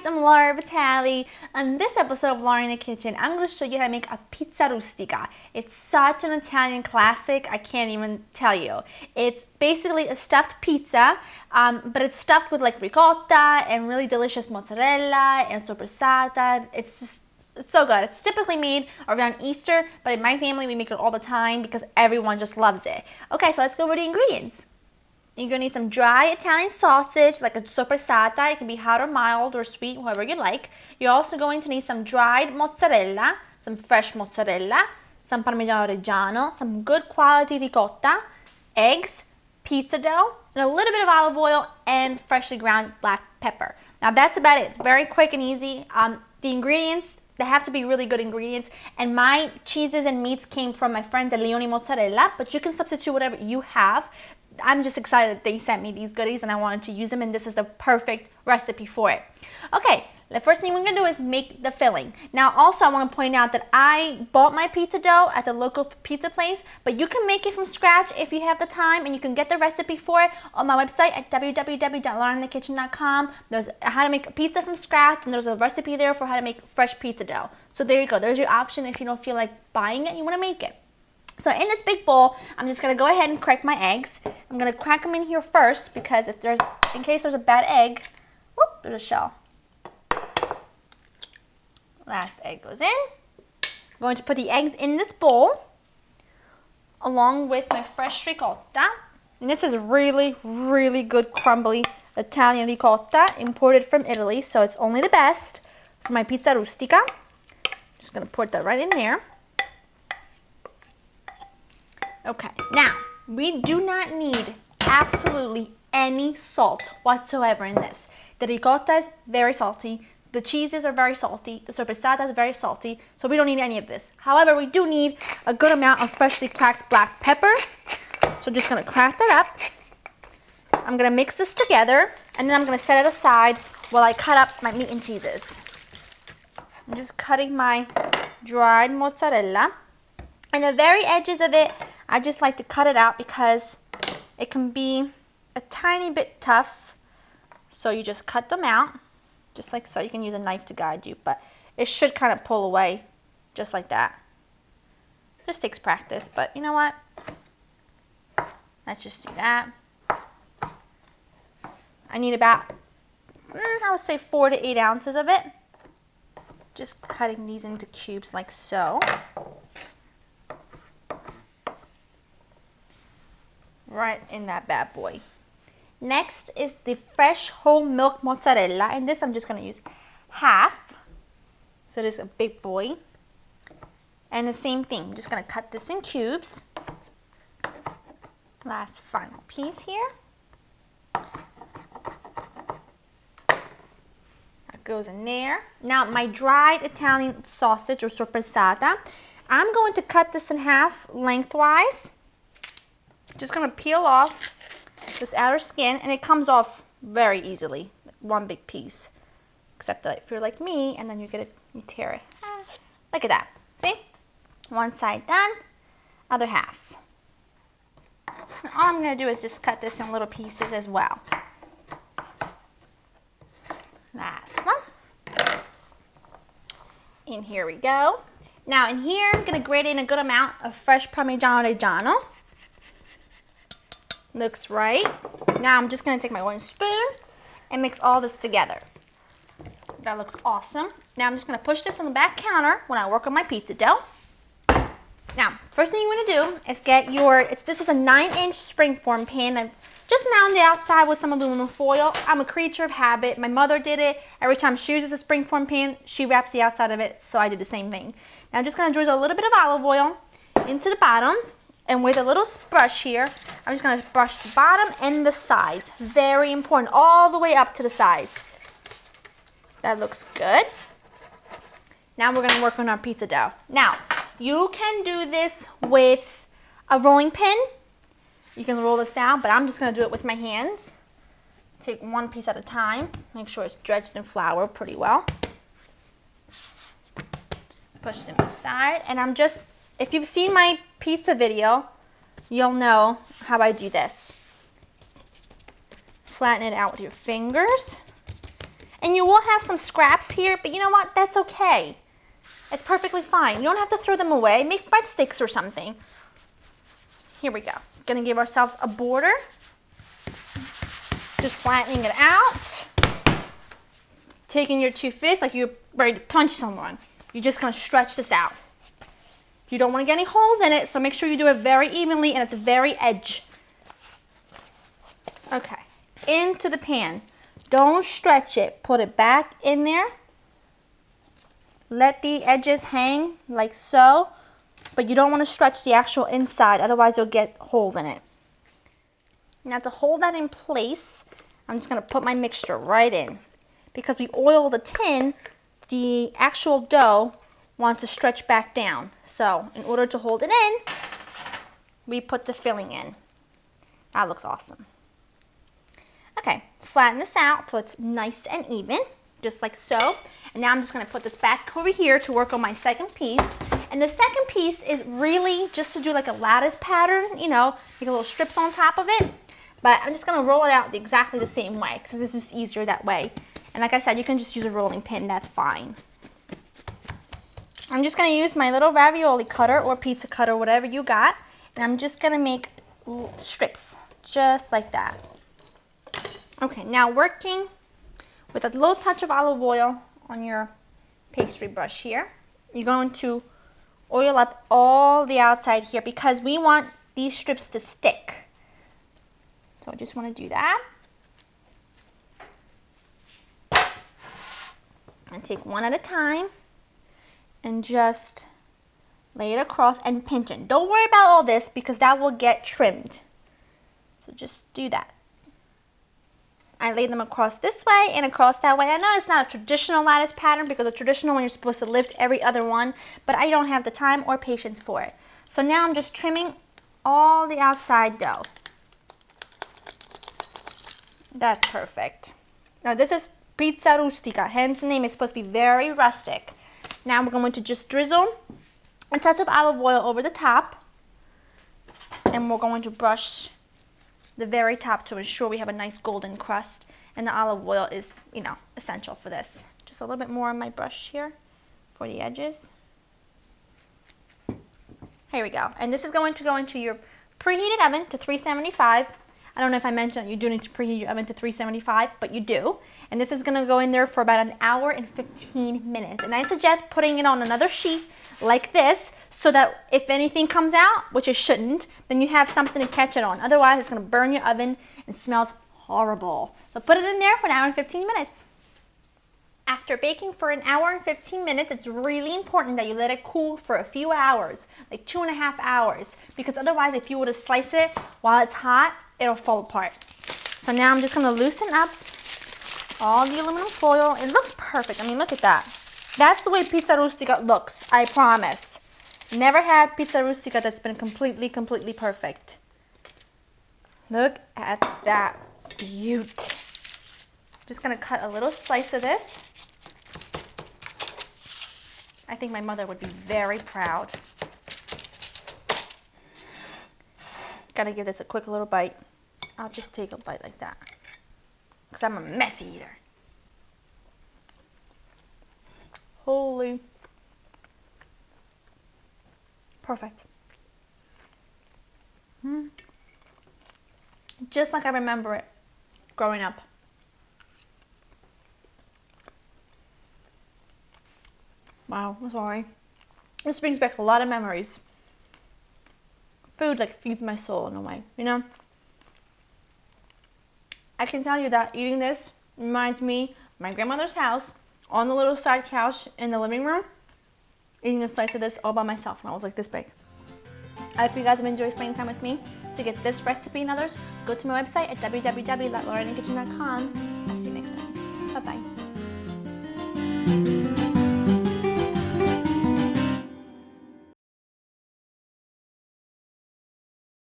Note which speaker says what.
Speaker 1: I'm Laura Vitale. On this episode of Laura in the Kitchen, I'm going to show you how to make a pizza rustica. It's such an Italian classic, I can't even tell you. It's basically a stuffed pizza, but it's stuffed with like ricotta and really delicious mozzarella and soppressata. It's so good. It's typically made around Easter, but in my family we make it all the time because everyone just loves it. Okay, so let's go over the ingredients. You're going to need some dry Italian sausage, like a soppressata. It can be hot or mild or sweet, whatever you like. You're also going to need some dried mozzarella, some fresh mozzarella, some parmesan reggiano, some good quality ricotta, eggs, pizza dough, and a little bit of olive oil and freshly ground black pepper. Now that's about it. It's very quick and easy. The ingredients, they have to be really good ingredients, and my cheeses and meats came from my friends at Leone Mozzarella, but you can substitute whatever you have. I'm just excited that they sent me these goodies and I wanted to use them, and this is the perfect recipe for it. Okay, the first thing we're going to do is make the filling. Now also I want to point out that I bought my pizza dough at the local pizza place, but you can make it from scratch if you have the time, and you can get the recipe for it on my website at www.laurinthekitchen.com. There's how to make a pizza from scratch, and there's a recipe there for how to make fresh pizza dough. So there you go. There's your option if you don't feel like buying it, you want to make it. So in this big bowl, I'm just going to go ahead and crack my eggs. I'm going to crack them in here first because in case there's a bad egg, whoop, there's a shell. Last egg goes in. I'm going to put the eggs in this bowl along with my fresh ricotta. And this is really, really good crumbly Italian ricotta imported from Italy, so it's only the best for my pizza rustica. Just going to put that right in there. Okay, now, we do not need absolutely any salt whatsoever in this. The ricotta is very salty, the cheeses are very salty, the soppressata is very salty, so we don't need any of this. However, we do need a good amount of freshly cracked black pepper. So I'm just going to crack that up. I'm going to mix this together, and then I'm going to set it aside while I cut up my meat and cheeses. I'm just cutting my dried mozzarella. And the very edges of it, I just like to cut it out because it can be a tiny bit tough. So you just cut them out, just like so. You can use a knife to guide you, but it should kind of pull away just like that. Just takes practice, but you know what? Let's just do that. I need about, I would say 4 to 8 ounces of it. Just cutting these into cubes like so. Right in that bad boy. Next is the fresh whole milk mozzarella, and this I'm just going to use half. So this is a big boy. And the same thing, I'm just going to cut this in cubes. Last final piece here. That goes in there. Now my dried Italian sausage or soppressata, I'm going to cut this in half lengthwise. Just going to peel off this outer skin, and it comes off very easily, one big piece. Except that if you're like me, and then you tear it. Look at that. See? One side done, other half. And all I'm going to do is just cut this in little pieces as well. Last one. And here we go. Now in here, I'm going to grate in a good amount of fresh parmesan reggiano. Looks right. Now I'm just going to take my one spoon and mix all this together. That looks awesome. Now I'm just going to push this on the back counter when I work on my pizza dough. Now, first thing you want to do is get this is a 9-inch springform pan. I've just mounted the outside with some aluminum foil. I'm a creature of habit. My mother did it. Every time she uses a springform pan, she wraps the outside of it, so I did the same thing. Now I'm just going to drizzle a little bit of olive oil into the bottom. And with a little brush here, I'm just going to brush the bottom and the sides. Very important, all the way up to the sides. That looks good. Now we're going to work on our pizza dough. Now, you can do this with a rolling pin. You can roll this out, but I'm just going to do it with my hands. Take one piece at a time. Make sure it's dredged in flour pretty well. Push them aside, and I'm just, if you've seen my pizza video, you'll know how I do this. Flatten it out with your fingers. And you will have some scraps here, but you know what? That's okay. It's perfectly fine. You don't have to throw them away. Make breadsticks or something. Here we go. Gonna give ourselves a border. Just flattening it out. Taking your two fists like you're ready to punch someone. You're just gonna stretch this out. You don't want to get any holes in it, so make sure you do it very evenly and at the very edge. Okay, into the pan. Don't stretch it. Put it back in there. Let the edges hang like so, but you don't want to stretch the actual inside, otherwise you'll get holes in it. Now to hold that in place, I'm just going to put my mixture right in. Because we oil the tin, the actual dough wants to stretch back down. So in order to hold it in, we put the filling in. That looks awesome. Okay, flatten this out so it's nice and even, just like so. And now I'm just going to put this back over here to work on my second piece. And the second piece is really just to do like a lattice pattern, you know, make a little strips on top of it. But I'm just going to roll it out exactly the same way because this is easier that way. And like I said, you can just use a rolling pin, that's fine. I'm just going to use my little ravioli cutter or pizza cutter, whatever you got. And I'm just going to make strips, just like that. Okay, now working with a little touch of olive oil on your pastry brush here. You're going to oil up all the outside here because we want these strips to stick. So I just want to do that. And take one at a time and just lay it across and pinch it. Don't worry about all this because that will get trimmed. So just do that. I lay them across this way and across that way. I know it's not a traditional lattice pattern because a traditional one you're supposed to lift every other one, but I don't have the time or patience for it. So now I'm just trimming all the outside dough. That's perfect. Now this is pizza rustica, hence the name is supposed to be very rustic. Now we're going to just drizzle a touch of olive oil over the top, and we're going to brush the very top to ensure we have a nice golden crust. And the olive oil is, you know, essential for this. Just a little bit more on my brush here for the edges. Here we go. And this is going to go into your preheated oven to 375. I don't know if I mentioned that you do need to preheat your oven to 375, but you do. And this is going to go in there for about an hour and 15 minutes. And I suggest putting it on another sheet like this so that if anything comes out, which it shouldn't, then you have something to catch it on. Otherwise, it's going to burn your oven and smells horrible. So put it in there for an hour and 15 minutes. After baking for an hour and 15 minutes, it's really important that you let it cool for a few hours, like 2.5 hours, because otherwise if you were to slice it while it's hot, it'll fall apart. So now I'm just going to loosen up all the aluminum foil. It looks perfect. I mean, look at that. That's the way pizza rustica looks, I promise. Never had pizza rustica that's been completely perfect. Look at that beaut. Just going to cut a little slice of this. I think my mother would be very proud. Gotta give this a quick little bite. I'll just take a bite like that because I'm a messy eater. Holy. Perfect. Just like I remember it growing up. Wow, I'm sorry. This brings back a lot of memories. Food like feeds my soul in a way, you know? I can tell you that eating this reminds me of my grandmother's house on the little side couch in the living room, eating a slice of this all by myself when I was like this big. I hope you guys have enjoyed spending time with me. To get this recipe and others, go to my website at www.laureanakitchen.com. I'll see you next time. Bye-bye.